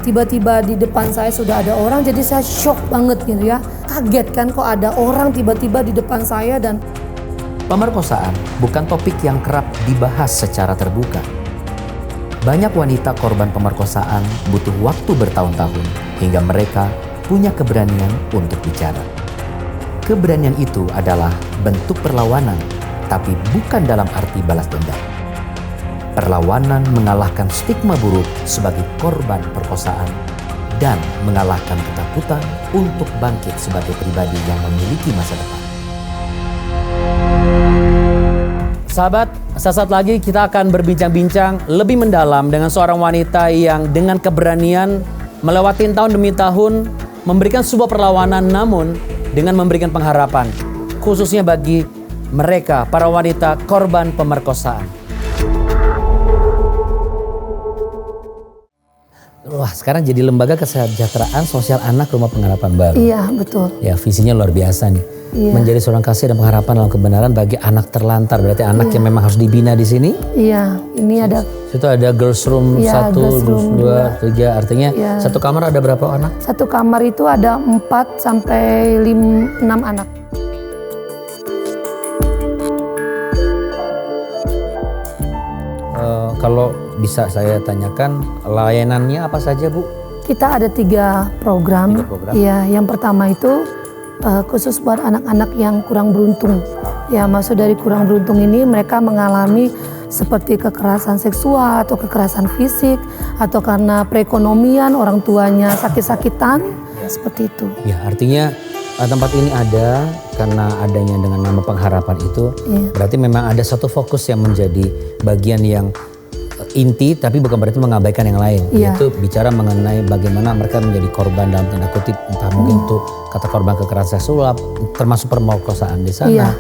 tiba-tiba di depan saya sudah ada orang, jadi saya shock banget gitu ya. Kaget kan kok ada orang tiba-tiba di depan saya. Dan pemerkosaan bukan topik yang kerap dibahas secara terbuka. Banyak wanita korban pemerkosaan butuh waktu bertahun-tahun hingga mereka punya keberanian untuk bicara. Keberanian itu adalah bentuk perlawanan, tapi bukan dalam arti balas dendam. Perlawanan mengalahkan stigma buruk sebagai korban perkosaan dan mengalahkan ketakutan untuk bangkit sebagai pribadi yang memiliki masa depan. Sahabat, sesaat lagi kita akan berbincang-bincang lebih mendalam dengan seorang wanita yang dengan keberanian melewati tahun demi tahun memberikan sebuah perlawanan, namun dengan memberikan pengharapan khususnya bagi mereka, para wanita korban pemerkosaan. Wah, sekarang jadi lembaga kesejahteraan sosial anak rumah pengharapan baru. iya betul. Ya, visinya luar biasa nih. Iya. Menjadi seorang kasih dan pengharapan dalam kebenaran bagi anak terlantar. Berarti anak yang memang harus dibina di sini. Iya, ini ada Situ ada girls room Iya, 1, girls room 2, 3. Artinya Iya. satu kamar ada berapa anak? satu kamar itu ada 4 sampai 6 anak. Kalau bisa saya tanyakan, layanannya apa saja, Bu? Kita ada 3 program. 3 program. Iya, yang pertama itu khusus buat anak-anak yang kurang beruntung. Ya, maksud dari kurang beruntung ini mereka mengalami seperti kekerasan seksual atau kekerasan fisik atau karena perekonomian orang tuanya sakit-sakitan, seperti itu. Ya, artinya tempat ini ada karena adanya dengan nama pengharapan itu. Iya. Berarti memang ada satu fokus yang menjadi bagian yang inti, tapi bukan berarti mengabaikan yang lain. Iya. Yaitu bicara mengenai bagaimana mereka menjadi korban dalam tanda kutip, entah mungkin itu kata korban kekerasan seksual, termasuk pemerkosaan di sana. Iya.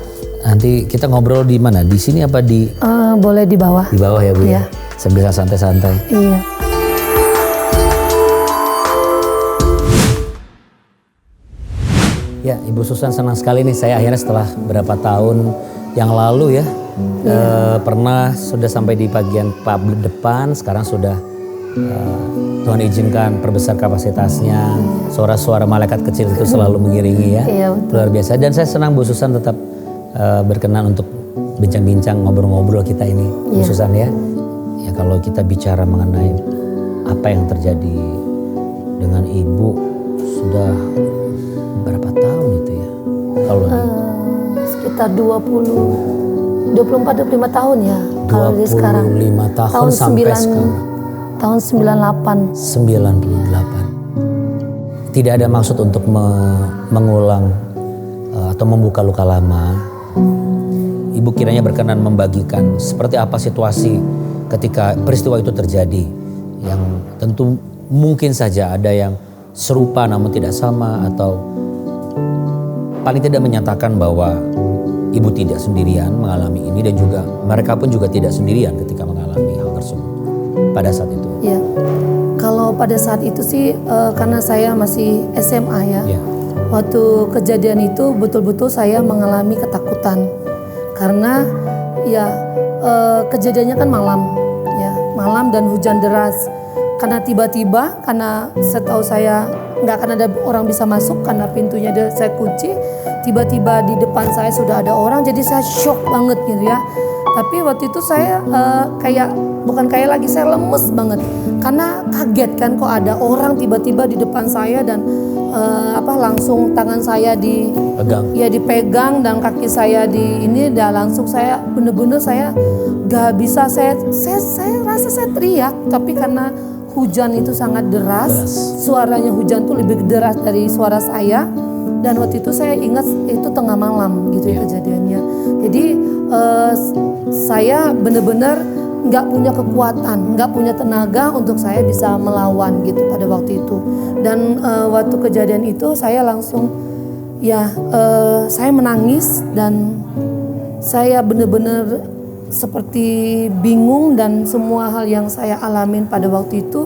Nanti kita ngobrol di mana? Di sini apa di Boleh di bawah. di bawah ya, Bu? Iya. Sambil santai-santai. Iya. Ya, Ibu Susan, senang sekali nih saya akhirnya setelah berapa tahun yang lalu ya pernah sudah sampai di bagian publik depan, sekarang sudah Tuhan izinkan perbesar kapasitasnya, suara-suara malaikat kecil itu selalu mengiringi ya. Iya, betul. Luar biasa, dan saya senang Bu Susan tetap berkenan untuk bincang-bincang, ngobrol-ngobrol kita ini, Bu Iya. Susan ya. Ya, kalau kita bicara mengenai apa yang terjadi dengan Ibu sudah berapa tahun itu ya? Kalau Sekitar 24-25 tahun ya. Kalau di sekarang 25 tahun sampai sekarang. Tahun 98. 98. Tidak ada maksud untuk mengulang atau membuka luka lama. Ibu kiranya berkenan membagikan seperti apa situasi ketika peristiwa itu terjadi. Yang tentu mungkin saja ada yang serupa namun tidak sama, atau paling tidak menyatakan bahwa Ibu tidak sendirian mengalami ini, dan juga mereka pun juga tidak sendirian ketika mengalami hal tersebut pada saat itu. Ya, kalau pada saat itu sih karena saya masih SMA ya. Ya. Waktu kejadian itu betul-betul saya mengalami ketakutan karena ya kejadiannya kan malam, ya malam dan hujan deras. Karena tiba-tiba, karena setahu saya nggak akan ada orang bisa masuk karena pintunya saya kunci. Tiba-tiba di depan saya sudah ada orang, jadi saya shock banget gitu ya. Tapi waktu itu saya bukan kayak lagi, saya lemes banget karena kaget kan kok ada orang tiba-tiba di depan saya, dan langsung tangan saya dipegang dan kaki saya dan langsung saya bener-bener saya nggak bisa, saya rasa saya teriak, tapi karena hujan itu sangat deras, suaranya hujan tuh lebih deras dari suara saya. Dan waktu itu saya ingat itu tengah malam gitu ya kejadiannya. Jadi saya benar-benar nggak punya kekuatan, nggak punya tenaga untuk saya bisa melawan gitu pada waktu itu. Dan waktu kejadian itu saya langsung saya menangis, dan saya benar-benar seperti bingung, dan semua hal yang saya alamin pada waktu itu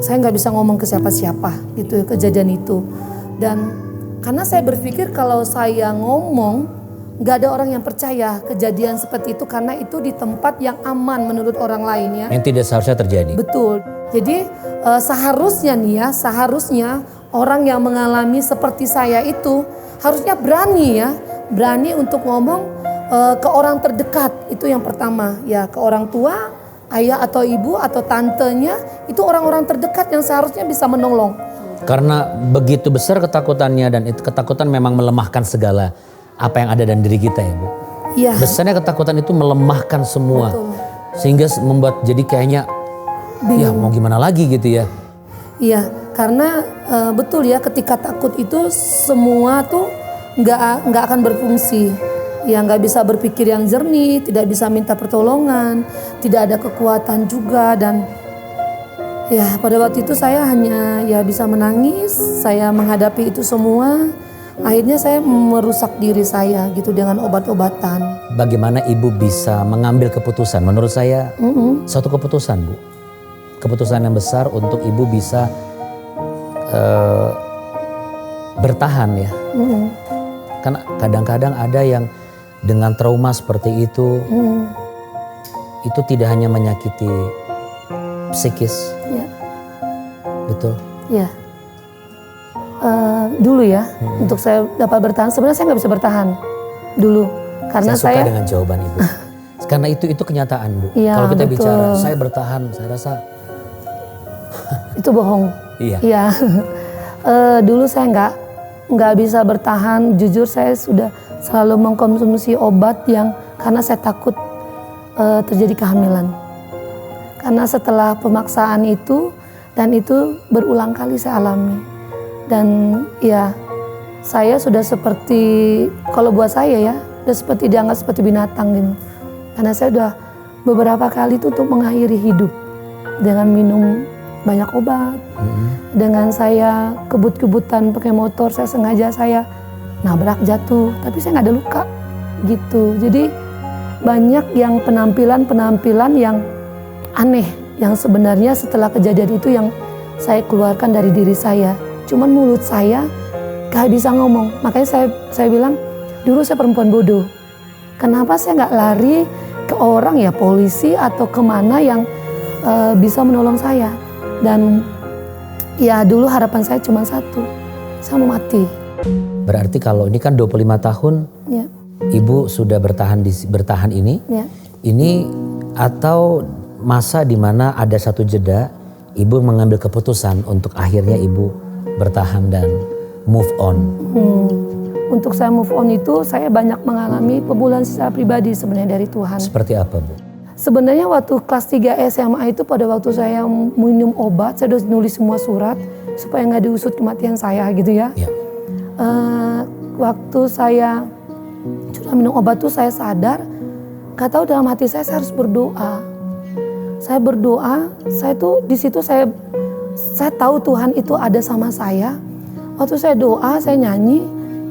saya nggak bisa ngomong ke siapa-siapa gitu kejadian itu. Dan karena saya berpikir kalau saya ngomong nggak ada orang yang percaya kejadian seperti itu, karena itu di tempat yang aman menurut orang lain ya. Yang tidak seharusnya terjadi. Betul. Jadi seharusnya nih ya, seharusnya orang yang mengalami seperti saya itu harusnya berani ya, berani untuk ngomong ke orang terdekat. Itu yang pertama ya, ke orang tua, ayah atau ibu atau tantenya, itu orang-orang terdekat yang seharusnya bisa menolong. Karena begitu besar ketakutannya dan itu ketakutan memang melemahkan segala apa yang ada dalam diri kita ya Bu. Iya. Besarnya ketakutan itu melemahkan semua. Betul. Sehingga membuat jadi kayaknya ya mau gimana lagi gitu ya. Iya, karena betul ya, ketika takut itu semua tuh nggak akan berfungsi. Ya nggak bisa berpikir yang jernih, tidak bisa minta pertolongan, tidak ada kekuatan juga. Dan ya pada waktu itu saya hanya ya bisa menangis, saya menghadapi itu semua. Akhirnya saya merusak diri saya gitu dengan obat-obatan. Bagaimana Ibu bisa mengambil keputusan? Menurut saya satu keputusan Bu. Keputusan yang besar untuk Ibu bisa bertahan ya. Karena kadang-kadang ada yang dengan trauma seperti itu tidak hanya menyakiti psikis. Ya. Betul. Ya. Dulu ya, untuk saya dapat bertahan, sebenarnya saya nggak bisa bertahan dulu karena saya suka dengan jawaban Ibu. Karena itu kenyataan Bu. Iya, kalau kita betul. bicara saya bertahan, saya rasa itu bohong. iya. Iya. Dulu saya nggak bisa bertahan. Jujur saya sudah selalu mengkonsumsi obat yang karena saya takut terjadi kehamilan. Karena setelah pemaksaan itu dan itu berulang kali saya alami. Dan ya saya sudah seperti, kalau buat saya ya, udah seperti dianggap seperti binatang gitu. Karena saya udah beberapa kali itu untuk mengakhiri hidup dengan minum banyak obat. Dengan saya kebut-kebutan pakai motor, saya sengaja saya nabrak jatuh, tapi saya nggak ada luka gitu. Jadi banyak yang penampilan yang aneh yang sebenarnya setelah kejadian itu yang saya keluarkan dari diri saya. Cuman mulut saya gak bisa ngomong. Makanya saya bilang dulu saya perempuan bodoh. Kenapa saya nggak lari ke orang ya, polisi atau kemana yang bisa menolong saya. Dan ya dulu harapan saya cuma satu, saya mau mati. Berarti kalau ini kan 25 tahun Ya. Ibu sudah bertahan ini. Ya. Ini atau masa di mana ada satu jeda Ibu mengambil keputusan untuk akhirnya Ibu bertahan dan move on. Untuk saya move on itu saya banyak mengalami pemulihan secara pribadi sebenarnya dari Tuhan. Seperti apa Bu? Sebenarnya waktu kelas 3 SMA itu pada waktu saya minum obat, saya udah nulis semua surat supaya nggak diusut kematian saya gitu ya. Ya. Waktu saya sudah minum obat tuh saya sadar, gak tahu dalam hati saya harus berdoa. Saya berdoa, saya tuh di situ saya tahu Tuhan itu ada sama saya. Waktu saya doa, saya nyanyi,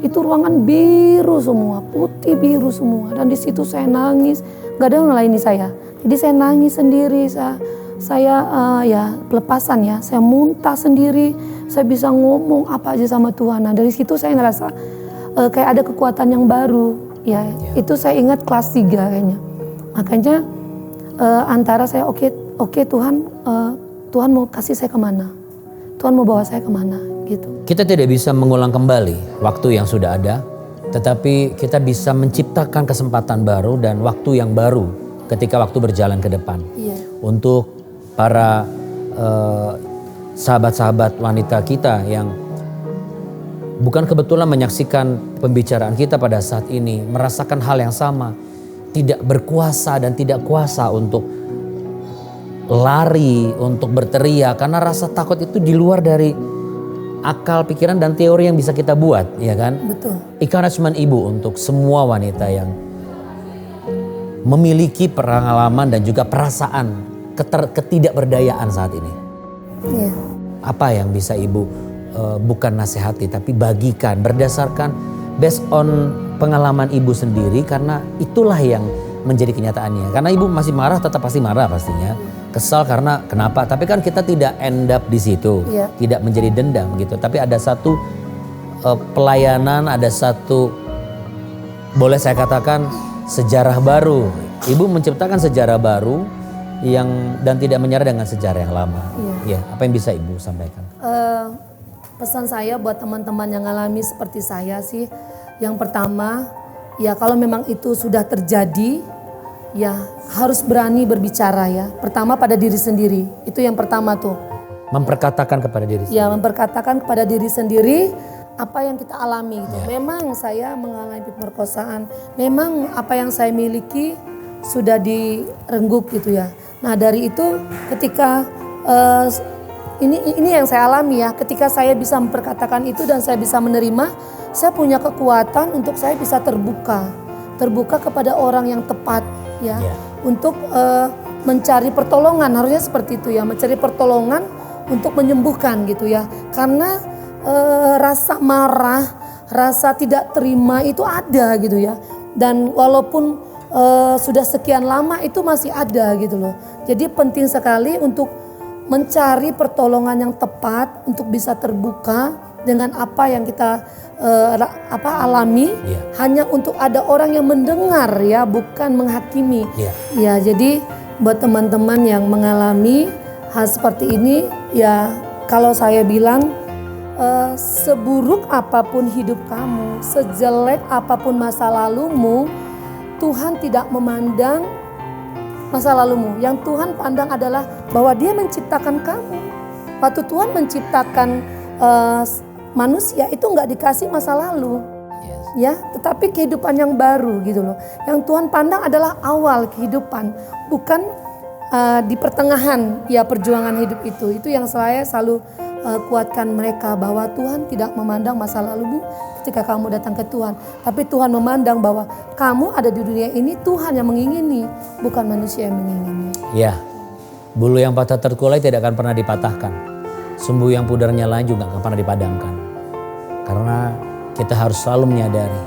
itu ruangan biru semua, putih biru semua. Dan di situ saya nangis, gak ada yang melayani saya. Jadi saya nangis sendiri, saya ya pelepasan ya, saya muntah sendiri, saya bisa ngomong apa aja sama Tuhan. Nah dari situ saya ngerasa kayak ada kekuatan yang baru, ya. Itu saya ingat kelas 3 kayaknya. Makanya antara saya oke Tuhan, Tuhan mau kasih saya kemana, Tuhan mau bawa saya kemana gitu. Kita tidak bisa mengulang kembali waktu yang sudah ada, tetapi kita bisa menciptakan kesempatan baru dan waktu yang baru ketika waktu berjalan ke depan. Iya. Untuk para sahabat-sahabat wanita kita yang bukan kebetulan menyaksikan pembicaraan kita pada saat ini, merasakan hal yang sama, tidak berkuasa dan tidak kuasa untuk lari, untuk berteriak, karena rasa takut itu di luar dari akal, pikiran, dan teori yang bisa kita buat, ya kan? Betul. Encouragement Ibu untuk semua wanita yang memiliki pengalaman dan juga perasaan ketidakberdayaan saat ini. Iya. Apa yang bisa Ibu bukan nasihati tapi bagikan berdasarkan based on pengalaman Ibu sendiri, karena itulah yang menjadi kenyataannya. Karena Ibu masih marah, tetap pasti marah pastinya. Kesal karena kenapa? Tapi kan kita tidak end up di situ, Iya. tidak menjadi dendam gitu. Tapi ada satu pelayanan, ada satu, boleh saya katakan, sejarah baru. Ibu menciptakan sejarah baru dan tidak menyerah dengan sejarah yang lama. Iya. Ya, apa yang bisa Ibu sampaikan? Pesan saya buat teman-teman yang alami seperti saya sih, yang pertama, ya kalau memang itu sudah terjadi, ya harus berani berbicara ya. Pertama pada diri sendiri, itu yang pertama tuh. Memperkatakan kepada diri sendiri. Ya, memperkatakan kepada diri sendiri apa yang kita alami gitu. Memang saya mengalami pemerkosaan, memang apa yang saya miliki sudah direnggut gitu ya. Nah dari itu ketika ini yang saya alami ya, ketika saya bisa memperkatakan itu dan saya bisa menerima, saya punya kekuatan untuk saya bisa terbuka kepada orang yang tepat ya, untuk mencari pertolongan, harusnya seperti itu ya, mencari pertolongan untuk menyembuhkan gitu ya, karena rasa marah, rasa tidak terima itu ada gitu ya, dan walaupun sudah sekian lama itu masih ada gitu loh. Jadi penting sekali untuk mencari pertolongan yang tepat untuk bisa terbuka dengan apa yang kita alami, hanya untuk ada orang yang mendengar ya, bukan menghakimi. Ya, jadi buat teman-teman yang mengalami hal seperti ini ya, kalau saya bilang seburuk apapun hidup kamu, sejelek apapun masa lalumu, Tuhan tidak memandang masa lalumu. Yang Tuhan pandang adalah bahwa Dia menciptakan kamu. Waktu Tuhan menciptakan manusia itu nggak dikasih masa lalu, ya, tetapi kehidupan yang baru gitu loh. Yang Tuhan pandang adalah awal kehidupan, bukan di pertengahan ya perjuangan hidup itu. Itu yang saya selalu kuatkan mereka, bahwa Tuhan tidak memandang masa lalumu ketika kamu datang ke Tuhan, tapi Tuhan memandang bahwa kamu ada di dunia ini, Tuhan yang mengingini, bukan manusia yang mengingini. Ya, bulu yang patah terkulai tidak akan pernah dipatahkan, sumbu yang pudar nyala juga akan pernah dipadamkan. Karena kita harus selalu menyadari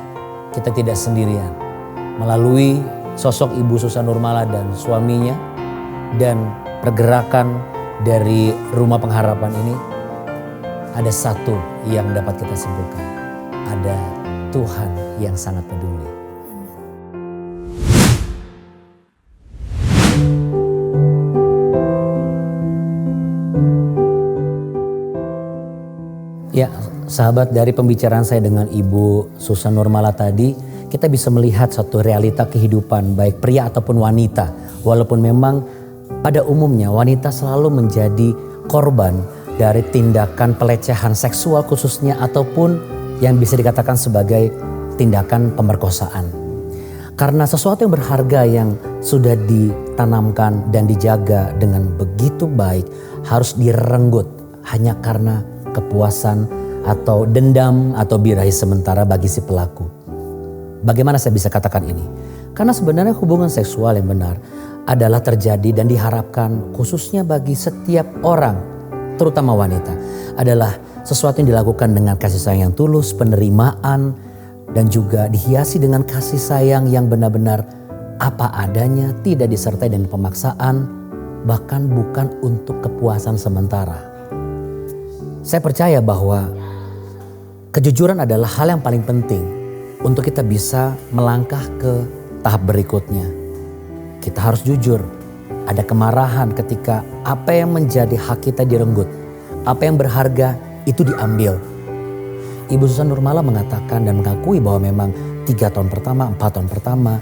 kita tidak sendirian. Melalui sosok Ibu Susan Nurmala dan suaminya dan pergerakan dari Rumah Pengharapan ini, ada satu yang dapat kita simpulkan. Ada Tuhan yang sangat peduli. Ya, sahabat, dari pembicaraan saya dengan Ibu Susan Nurmala tadi, kita bisa melihat satu realita kehidupan baik pria ataupun wanita. Walaupun memang pada umumnya wanita selalu menjadi korban dari tindakan pelecehan seksual khususnya, ataupun yang bisa dikatakan sebagai tindakan pemerkosaan. Karena sesuatu yang berharga yang sudah ditanamkan dan dijaga dengan begitu baik harus direnggut hanya karena kepuasan atau dendam atau birahi sementara bagi si pelaku. Bagaimana saya bisa katakan ini? Karena sebenarnya hubungan seksual yang benar adalah terjadi dan diharapkan khususnya bagi setiap orang, terutama wanita, adalah sesuatu yang dilakukan dengan kasih sayang yang tulus, penerimaan, dan juga dihiasi dengan kasih sayang yang benar-benar apa adanya, tidak disertai dengan pemaksaan, bahkan bukan untuk kepuasan sementara. Saya percaya bahwa kejujuran adalah hal yang paling penting untuk kita bisa melangkah ke tahap berikutnya. Kita harus jujur. Ada kemarahan ketika apa yang menjadi hak kita direnggut, apa yang berharga itu diambil. Ibu Susan Nurmala mengatakan dan mengakui bahwa memang 3 tahun pertama, 4 tahun pertama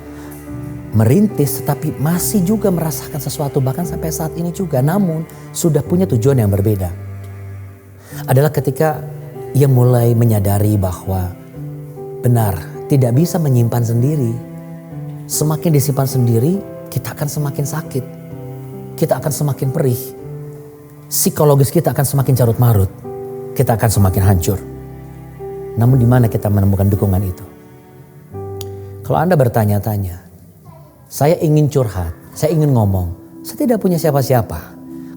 merintis, tetapi masih juga merasakan sesuatu bahkan sampai saat ini juga. Namun sudah punya tujuan yang berbeda. Adalah ketika ia mulai menyadari bahwa benar tidak bisa menyimpan sendiri. Semakin disimpan sendiri, kita akan semakin sakit. Kita akan semakin perih. Psikologis kita akan semakin carut marut. Kita akan semakin hancur. Namun di mana kita menemukan dukungan itu? Kalau Anda bertanya-tanya, saya ingin curhat, saya ingin ngomong, saya tidak punya siapa-siapa.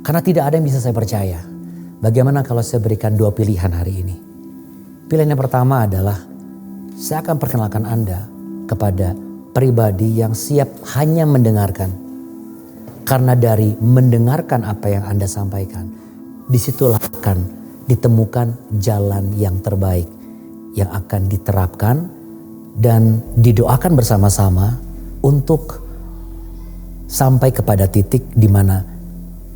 Karena tidak ada yang bisa saya percaya. Bagaimana kalau saya berikan 2 pilihan hari ini? Pilihan yang pertama adalah saya akan perkenalkan Anda kepada pribadi yang siap hanya mendengarkan. Karena dari mendengarkan apa yang Anda sampaikan, disitulah akan ditemukan jalan yang terbaik yang akan diterapkan dan didoakan bersama-sama untuk sampai kepada titik di mana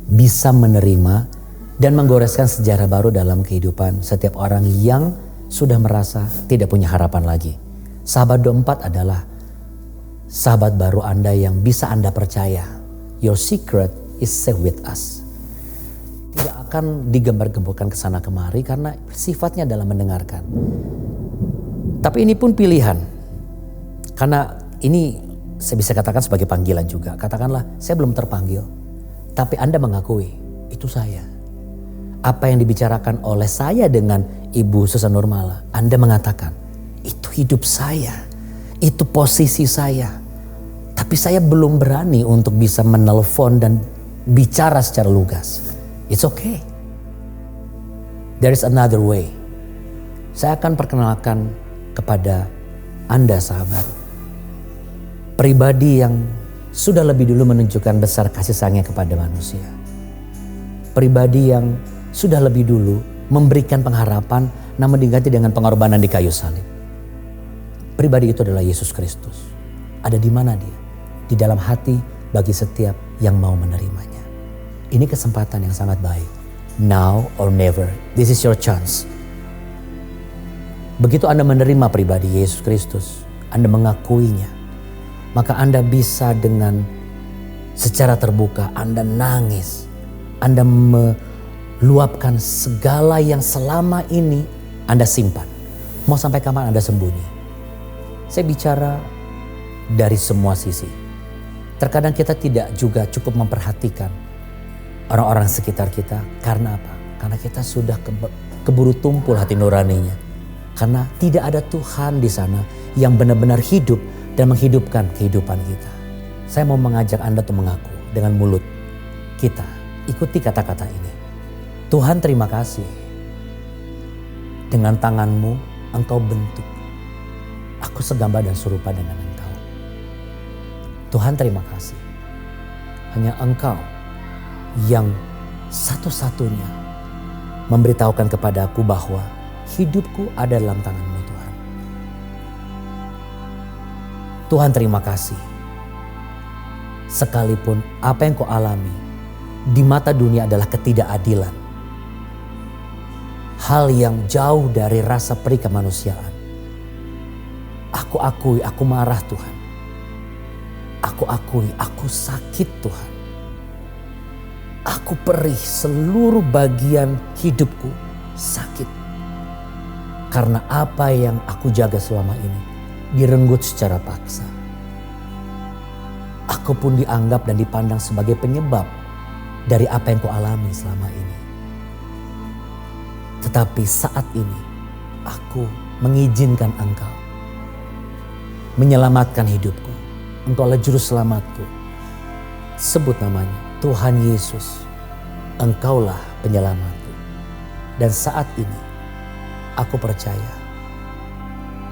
bisa menerima dan menggoreskan sejarah baru dalam kehidupan setiap orang yang sudah merasa tidak punya harapan lagi. Sahabat 24 adalah sahabat baru Anda yang bisa Anda percaya. Your secret is safe with us. Tidak akan digembar-gemborkan ke sana kemari karena sifatnya adalah mendengarkan. Tapi ini pun pilihan. Karena ini saya bisa katakan sebagai panggilan juga. Katakanlah saya belum terpanggil. Tapi Anda mengakui itu saya. Apa yang dibicarakan oleh saya dengan Ibu Susan Nurmala, Anda mengatakan itu hidup saya. Itu posisi saya. Tapi saya belum berani untuk bisa menelpon dan bicara secara lugas. It's okay. There is another way. Saya akan perkenalkan kepada Anda sahabat. Pribadi yang sudah lebih dulu menunjukkan besar kasih sayangnya kepada manusia. Pribadi yang sudah lebih dulu memberikan pengharapan namun diganti dengan pengorbanan di kayu salib. Pribadi itu adalah Yesus Kristus. Ada di mana dia? Di dalam hati bagi setiap yang mau menerimanya. Ini kesempatan yang sangat baik. Now or never. This is your chance. Begitu Anda menerima pribadi Yesus Kristus, Anda mengakuinya, maka Anda bisa dengan secara terbuka, Anda nangis. Anda meluapkan segala yang selama ini Anda simpan. Mau sampai kapan Anda sembunyi? Saya bicara dari semua sisi. Terkadang kita tidak juga cukup memperhatikan orang-orang sekitar kita. Karena apa? Karena kita sudah keburu tumpul hati nuraninya. Karena tidak ada Tuhan di sana yang benar-benar hidup dan menghidupkan kehidupan kita. Saya mau mengajak Anda untuk mengaku dengan mulut kita. Ikuti kata-kata ini. Tuhan terima kasih. Dengan tanganmu Engkau bentuk. Aku segambar dan serupa dengan Engkau. Tuhan terima kasih. Hanya Engkau yang satu-satunya memberitahukan kepadaku bahwa hidupku ada dalam tangan-Mu Tuhan. Tuhan terima kasih. Sekalipun apa yang Kau alami di mata dunia adalah ketidakadilan. Hal yang jauh dari rasa perih kemanusiaan. Aku akui aku marah Tuhan. Aku akui aku sakit Tuhan. Aku perih, seluruh bagian hidupku sakit. Karena apa yang aku jaga selama ini direnggut secara paksa. Aku pun dianggap dan dipandang sebagai penyebab dari apa yang ku alami selama ini. Tetapi saat ini aku mengizinkan Engkau menyelamatkan hidupku. Engkau adalah juru selamatku. Sebut namanya, Tuhan Yesus. Engkaulah penyelamatku. Dan saat ini aku percaya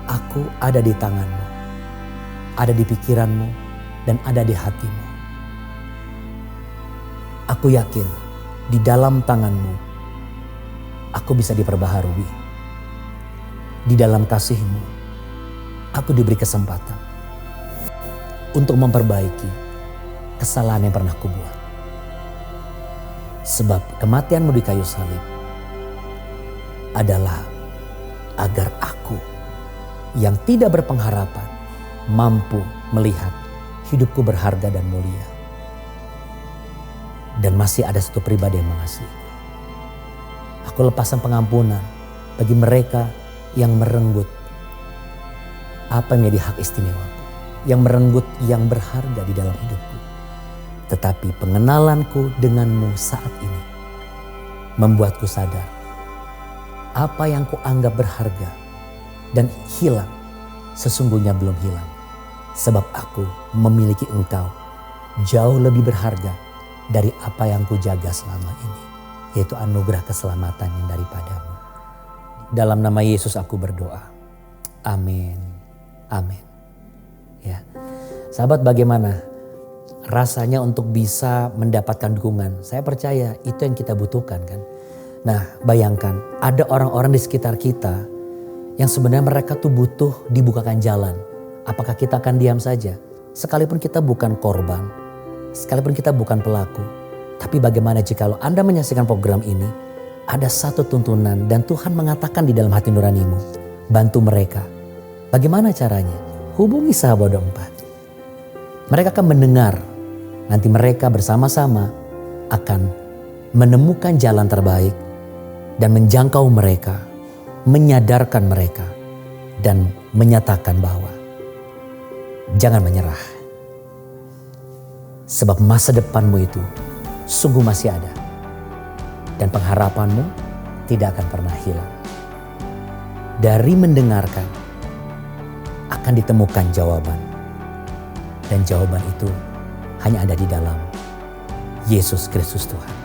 aku ada di tangan-Mu, ada di pikiran-Mu, dan ada di hati-Mu. Aku yakin di dalam tangan-Mu aku bisa diperbaharui. Di dalam kasih-Mu aku diberi kesempatan untuk memperbaiki kesalahan yang pernah kubuat. Sebab kematian-Mu di kayu salib adalah agar aku yang tidak berpengharapan mampu melihat hidupku berharga dan mulia. Dan masih ada satu pribadi yang mengasihi. Aku lepaskan pengampunan bagi mereka yang merenggut apa yang menjadi hak istimewaku, yang merenggut yang berharga di dalam hidupku. Tetapi pengenalanku denganmu saat ini membuatku sadar apa yang kuanggap berharga dan hilang sesungguhnya belum hilang. Sebab aku memiliki Engkau jauh lebih berharga dari apa yang kujaga selama ini, yaitu anugerah keselamatan yang daripada-Mu. Dalam nama Yesus aku berdoa. Amin. Amin. Ya. Sahabat, bagaimana rasanya untuk bisa mendapatkan dukungan? Saya percaya itu yang kita butuhkan kan. Nah, bayangkan ada orang-orang di sekitar kita yang sebenarnya mereka tuh butuh dibukakan jalan. Apakah kita akan diam saja? Sekalipun kita bukan korban, sekalipun kita bukan pelaku, tapi bagaimana jikalau Anda menyaksikan program ini, ada satu tuntunan dan Tuhan mengatakan di dalam hati nuranimu, bantu mereka. Bagaimana caranya? Hubungi Sahabat 24. Mereka akan mendengar, nanti mereka bersama-sama akan menemukan jalan terbaik dan menjangkau mereka, menyadarkan mereka, dan menyatakan bahwa jangan menyerah. Sebab masa depanmu itu sungguh masih ada. Dan pengharapanmu tidak akan pernah hilang. Dari mendengarkan akan ditemukan jawaban. Dan jawaban itu hanya ada di dalam Yesus Kristus Tuhan.